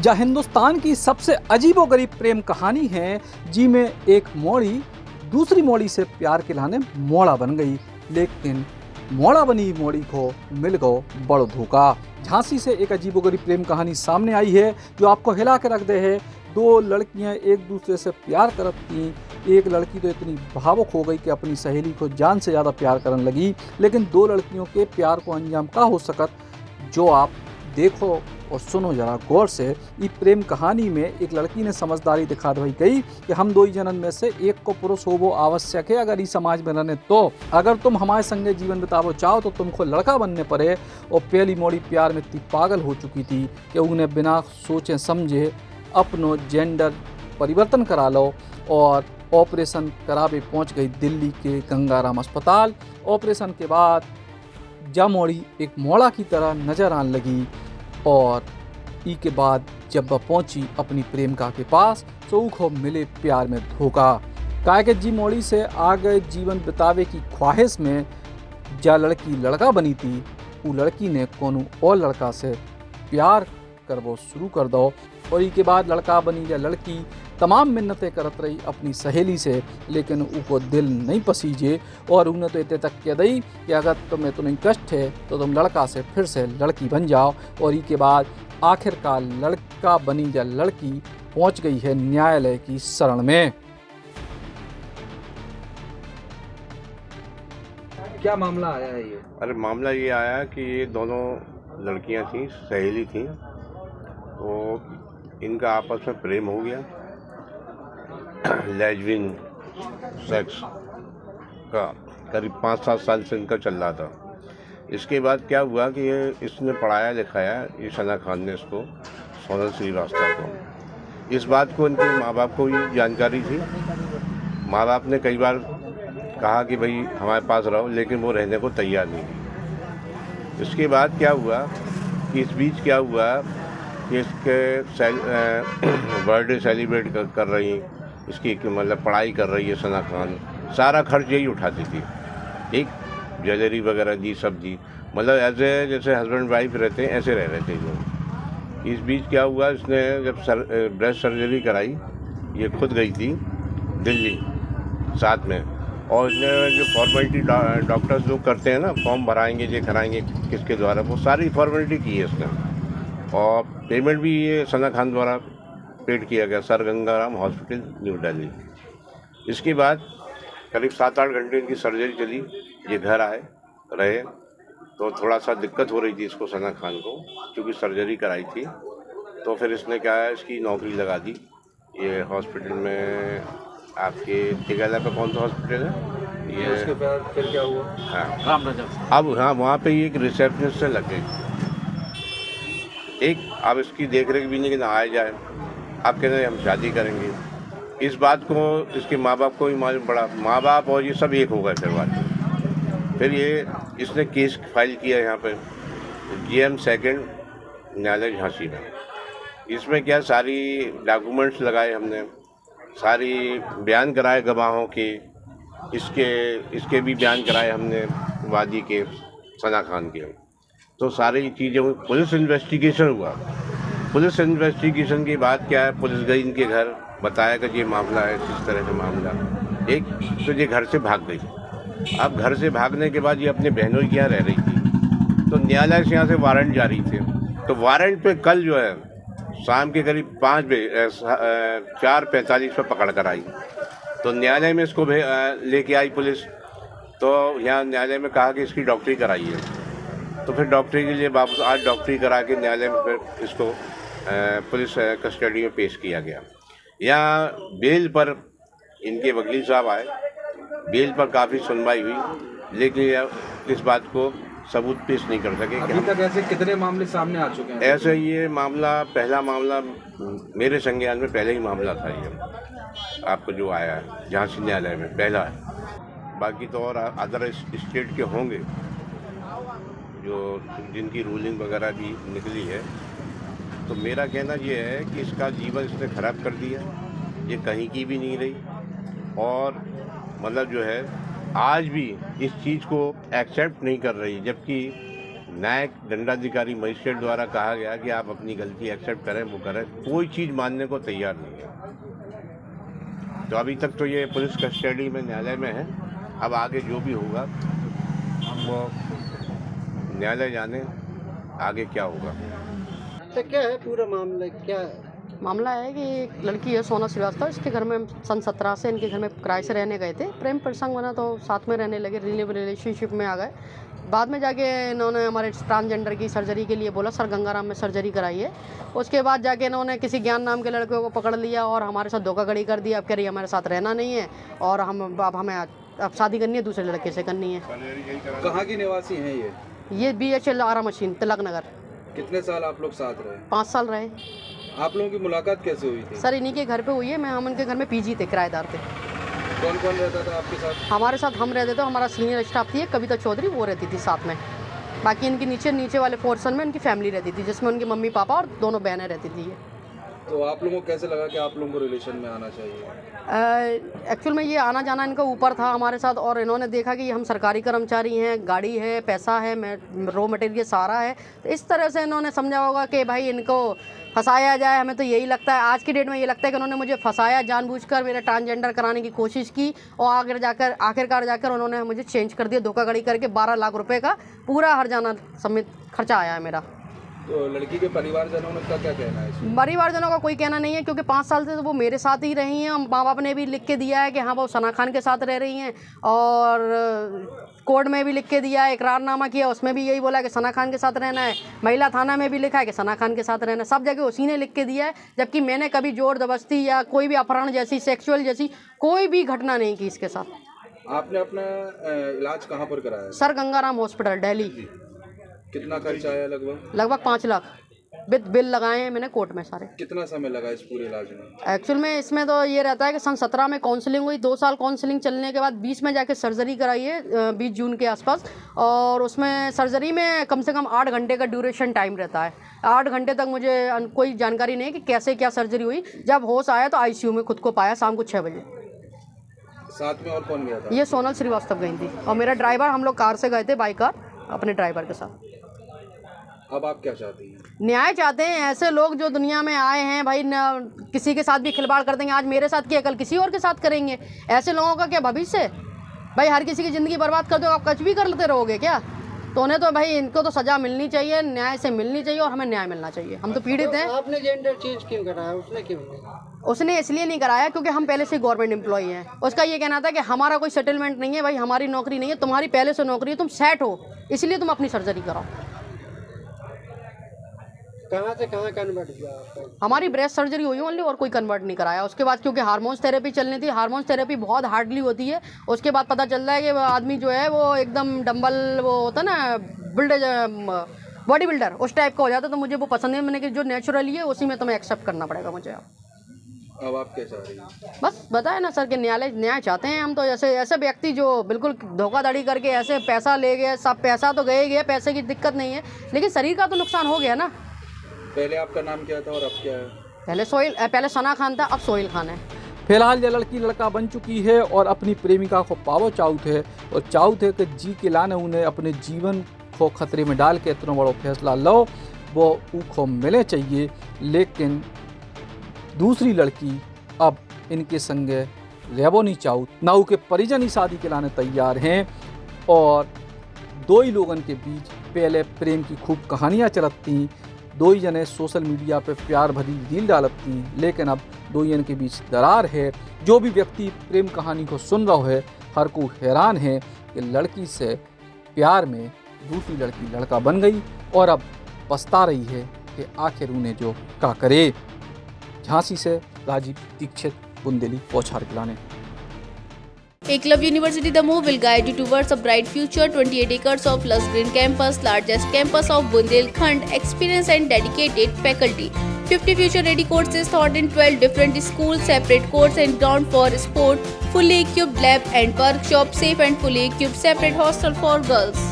जहाँ हिंदुस्तान की सबसे अजीबोगरीब प्रेम कहानी है, जी में एक मौड़ी दूसरी मौड़ी से प्यार के लाने मौड़ा बन गई, लेकिन मौड़ा बनी मौड़ी को मिल गो बड़ो धोखा। झांसी से एक अजीबोगरीब प्रेम कहानी सामने आई है जो आपको हिला के रख दे है। दो लड़कियां एक दूसरे से प्यार करत थी। एक लड़की तो इतनी भावुक हो गई कि अपनी सहेली को जान से ज़्यादा प्यार करने लगी, लेकिन दो लड़कियों के प्यार को अंजाम का हो सकत, जो आप देखो और सुनो जरा गौर से। इस प्रेम कहानी में एक लड़की ने समझदारी दिखा दई गई कि हम दो ही जनन में से एक को पुरुष होवो आवश्यक है अगर इस समाज में रहने। तो अगर तुम हमारे संगे जीवन बितावो चाहो तो तुमको लड़का बनने पड़े। और पहली मौड़ी प्यार में इतनी पागल हो चुकी थी कि उन्हें बिना सोचे समझे अपनो जेंडर परिवर्तन करा लो और ऑपरेशन करावे पहुंच गई दिल्ली के गंगाराम अस्पताल। ऑपरेशन के बाद जा मौड़ी एक मौड़ा की तरह नजर आने लगी और ई के बाद जब वह पहुंची अपनी प्रेमिका के पास तो उसको मिले प्यार में धोखा। काहे कि जी मौड़ी से आगे जीवन बितावे की ख्वाहिश में जा लड़की लड़का बनी थी, वो लड़की ने कोनो और लड़का से प्यार करवो शुरू कर दो। और ई के बाद लड़का बनी या लड़की तमाम मिन्नतें करत रही अपनी सहेली से, लेकिन उनको दिल नहीं पसीजे और उन्हें तो इतने तक कह दी कि अगर तुम्हें कष्ट है तो तुम लड़का से फिर से लड़की बन जाओ। और ई के बाद आखिरकार लड़का बनी या लड़की पहुंच गई है न्यायालय की शरण में। क्या मामला आया है ये? अरे मामला ये आया कि ये दोनों लड़कियां थी, सहेली थी, तो इनका आपस में प्रेम हो गया, लेस्बियन सेक्स का करीब 5-7 साल से इनका चल रहा था। इसके बाद क्या हुआ कि इसने पढ़ाया लिखाया, ये सना खान ने इसको, सोनल श्रीवास्तव को। इस बात को इनके माँ बाप को भी जानकारी थी। माँ बाप ने कई बार कहा कि भाई हमारे पास रहो, लेकिन वो रहने को तैयार नहीं थी। इसके बाद क्या हुआ कि इस बीच क्या हुआ कि इसके बर्थडे सेलिब्रेट कर रही, इसकी मतलब पढ़ाई कर रही है सना खान, सारा खर्च यही उठाती थी, एक ज्वेलरी वगैरह दी, सब दी, मतलब ऐसे जैसे हस्बैंड वाइफ रहते हैं ऐसे रह रहे थे लोग। इस बीच क्या हुआ, इसने जब ब्रेस्ट सर्जरी कराई, ये खुद गई थी दिल्ली साथ में, और इसने जो फॉर्मेलिटी डॉक्टर्स लोग करते हैं ना, फॉर्म भराएंगे, ये कराएंगे किसके द्वारा, वो सारी फॉर्मेलिटी की है इसने। और पेमेंट भी ये सना खान द्वारा पेड किया गया, sir Gangaram hospital new Delhi. इसके बाद करीब 7-8 घंटे इनकी सर्जरी चली, ये घर आए रहे, तो थोड़ा सा दिक्कत हो रही थी इसको, सना खान को, क्योंकि सर्जरी कराई थी। तो फिर इसने क्या है, इसकी नौकरी लगा दी ये हॉस्पिटल में, आपके तिगाला पे कौन सा हॉस्पिटल है ये। उसके बाद फिर क्या हुआ? हाँ, अब हाँ, वहाँ पे ये एक रिसेप्शनिस्ट से लग गई, एक अब इसकी देख रेख भी नहीं कि ना आए जाए, आप कहते हैं हम शादी करेंगे। इस बात को इसके माँ बाप को भी मालूम पड़ा, माँ बाप और ये सब एक हो गए। फिर बात फिर ये इसने केस फाइल किया यहाँ पे GM 2nd न्यायालय झांसी में। इसमें क्या सारी डॉक्यूमेंट्स लगाए हमने, सारी बयान कराए गवाहों के, इसके भी बयान कराए हमने वादी के, सना खान के। तो सारी चीज़ें हुई, पुलिस इन्वेस्टिगेशन हुआ। पुलिस इन्वेस्टिगेशन के बाद क्या है, पुलिस गई इनके घर, बताया कि ये मामला है, इस तरह का मामला एक, तो ये घर से भाग गई। अब घर से भागने के बाद ये अपने बहनों के यहाँ रह रही थी, तो न्यायालय से यहाँ से वारंट जारी थे। तो वारंट पे कल जो है शाम के करीब 4:45 पर पकड़ कर आई, तो न्यायालय में इसको लेके आई पुलिस। तो यहाँ न्यायालय में कहा कि इसकी डॉक्टरी कराई है, तो फिर डॉक्टरी के लिए वापस आज डॉक्टरी करा के न्यायालय में फिर इसको पुलिस कस्टडी में पेश किया गया। यहाँ बेल पर इनके वकील साहब आए, बेल पर काफ़ी सुनवाई हुई, लेकिन इस बात को सबूत पेश नहीं कर सके। अभी तक ऐसे कितने मामले सामने आ चुके हैं? ऐसे ये मामला, पहला मामला मेरे संज्ञान में पहले ही मामला था ये, आपको जो आया है झांसी न्यायालय में पहला है। बाकी तो और अदर स्टेट के होंगे जो जिनकी रूलिंग वगैरह भी निकली है। तो मेरा कहना ये है कि इसका जीवन इसने ख़राब कर दिया, ये कहीं की भी नहीं रही, और मतलब जो है आज भी इस चीज़ को एक्सेप्ट नहीं कर रही, जबकि न्यायिक दंडाधिकारी मजिस्ट्रेट द्वारा कहा गया कि आप अपनी गलती एक्सेप्ट करें, वो करें, कोई चीज़ मानने को तैयार नहीं है। तो अभी तक तो ये पुलिस कस्टडी में न्यायालय में है। अब आगे जो भी होगा वो न्यायालय जाने आगे क्या होगा। तो क्या है पूरा मामला, क्या है? मामला है कि एक लड़की है सोना श्रीवास्तव, इसके घर में सन 17 से इनके घर में किराए से रहने गए थे। प्रेम प्रसंग बना तो साथ में रहने लगे, रिलेशनशिप में आ गए। बाद में जाके इन्होंने हमारे ट्रांसजेंडर की सर्जरी के लिए बोला, सर गंगाराम में सर्जरी कराई है। उसके बाद जाके इन्होंने किसी ज्ञान नाम के लड़के को पकड़ लिया और हमारे साथ धोखाधड़ी कर दिया। अब कह रही हमारे साथ रहना नहीं है और हमें अब शादी करनी है, दूसरे लड़के से करनी है। कहाँ की निवासी हैं ये BHL आरा मशीन, तिलक नगर। कितने साल आप लोग साथ रहे? 5 साल रहे। आप लोगों की मुलाकात कैसे हुई थी? सर इन्हीं के घर पे हुई है। हम उनके घर में PG थे, किराएदार थे। कौन कौन रहता था आपके साथ? हमारे साथ हम रहते थे, हमारा सीनियर स्टाफ थी कविता चौधरी, वो रहती थी साथ में। बाकी इनके नीचे वाले पोर्शन में इनकी फैमिली रहती थी, जिसमें उनकी मम्मी पापा और दोनों बहनें रहती थी। तो आप लोगों को कैसे लगा कि आप लोगों को रिलेशन में आना चाहिए? एक्चुअल में ये आना जाना इनका ऊपर था हमारे साथ, और इन्होंने देखा कि हम सरकारी कर्मचारी हैं, गाड़ी है, पैसा है, रॉ मटेरियल सारा है। तो इस तरह से इन्होंने समझा होगा कि भाई इनको फंसाया जाए। हमें तो यही लगता है, आज की डेट में ये लगता है कि उन्होंने मुझे फंसाया, जानबूझकर मेरा ट्रांसजेंडर कराने की कोशिश की और आखिरकार जाकर उन्होंने मुझे चेंज कर दिया, धोखाधड़ी करके 12 लाख रुपए का पूरा हर्जाना समेत खर्चा आया है मेरा। तो लड़की के परिवारजनों का क्या कहना है इसमें? परिवारजनों का कोई कहना नहीं है, क्योंकि 5 साल से तो वो मेरे साथ ही रही हैं। माँ बाप ने भी लिख के दिया है कि हाँ वो सना खान के साथ रह रही हैं, और कोर्ट में भी लिख के दिया है, इकरारनामा किया, उसमें भी यही बोला है कि सना खान के साथ रहना है। महिला थाना में भी लिखा है कि सना खान के साथ रहना है। सब जगह उसी ने लिख के दिया है, जबकि मैंने कभी जोर जबरदस्ती या कोई भी अपहरण जैसी, सेक्सुअल जैसी कोई भी घटना नहीं की इसके साथ। आपने अपना इलाज कहाँ पर कराया? Sir Gangaram hospital, Delhi. कितना खर्चा आया लगभग? लगभग 5 लाख विद बिल लगाए हैं मैंने कोर्ट में सारे। कितना समय लगा इस पूरे इलाज में? एक्चुअल में इसमें तो ये रहता है कि सन 17 में काउंसलिंग हुई, 2 साल काउंसलिंग चलने के बाद 20 में जाके सर्जरी कराई है, 20 जून के आसपास। और उसमें सर्जरी में कम से कम 8 घंटे का ड्यूरेशन टाइम रहता है। 8 घंटे तक मुझे कोई जानकारी नहीं है कि कैसे क्या सर्जरी हुई। जब होश आया तो ICU में खुद को पाया शाम को 6 बजे। साथ में और कौन गया था? ये सोनल श्रीवास्तव गई थी और मेरा ड्राइवर, हम लोग कार से गए थे, बाई कार, अपने ड्राइवर के साथ। अब आप क्या चाहती हैं? न्याय चाहते हैं। ऐसे लोग जो दुनिया में आए हैं भाई, किसी के साथ भी खिलवाड़ कर देंगे। आज मेरे साथ किया, कल किसी और के साथ करेंगे। ऐसे लोगों का क्या भविष्य है भाई? हर किसी की ज़िंदगी बर्बाद कर दो, आप कुछ भी करते रहोगे क्या? तो उन्हें तो भाई इनको तो सज़ा मिलनी चाहिए, न्याय से मिलनी चाहिए, और हमें न्याय मिलना चाहिए। हम तो पीड़ित हैं। आपने जेंडर चेंज क्यों कराया? उसने क्यों? उसने इसलिए नहीं कराया क्योंकि हम पहले से गवर्नमेंट एम्प्लॉई हैं। उसका ये कहना था कि हमारा कोई सेटलमेंट नहीं है भाई, हमारी नौकरी नहीं है, तुम्हारी पहले से नौकरी है, तुम सेट हो, इसलिए तुम अपनी सर्जरी कराओ। कहाँ से कहाँ कन्वर्ट किया आपका? हमारी ब्रेस्ट सर्जरी हुई ओनली, और कोई कन्वर्ट नहीं कराया। उसके बाद क्योंकि हार्मोन्स थेरेपी चलनी थी, हार्मोन्स थेरेपी बहुत हार्डली होती है। उसके बाद पता चलता है कि आदमी जो है वो एकदम डम्बल, वो होता है ना बॉडी बिल्डर, उस टाइप का हो जाता। तो मुझे वो पसंद है। मैंने कि जो नेचुरली है उसी में तुम्हें एक्सेप्ट करना पड़ेगा मुझे। अब आप क्या चाह रही हैं? बस बताए ना सर कि न्याय चाहते हैं हम तो। ऐसे व्यक्ति जो बिल्कुल धोखाधड़ी करके ऐसे पैसा ले गए, सब पैसा तो गए, पैसे की दिक्कत नहीं है, लेकिन शरीर का तो नुकसान हो गया ना। पहले आपका नाम क्या था और अब क्या है? पहले सना खान था, अब सोहेल खान है। फिलहाल यह लड़की लड़का बन चुकी है और अपनी प्रेमिका को पावो चाहत है, और चाहत है कि जी के लाने उन्हें अपने जीवन को खतरे में डाल के इतना बड़ा फैसला लो, वो उनको मिले चाहिए। लेकिन दूसरी लड़की अब इनके संगे रहबो नहीं चाहत, ना के परिजन ही शादी के लाने तैयार हैं। और दो ही लोगों के बीच पहले प्रेम की खूब कहानियाँ चलत थी, दो ही जने सोशल मीडिया पे प्यार भरी रील डालत थी, लेकिन अब दो ही जन के बीच दरार है। जो भी व्यक्ति प्रेम कहानी को सुन रहा है, हर को हैरान है कि लड़की से प्यार में दूसरी लड़की लड़का बन गई और अब पछता रही है कि आखिर उन्हें जो क्या करे। झांसी से राजीव दीक्षित, बुंदेली पौछार खिलाने। Eklavya University, the move will guide you towards a bright future. 28 acres of lush green campus, largest campus of Bundelkhand, experienced and dedicated faculty. 50 future-ready courses taught in 12 different schools, separate course and ground for sport, fully equipped lab and workshop, safe and fully equipped separate hostel for girls.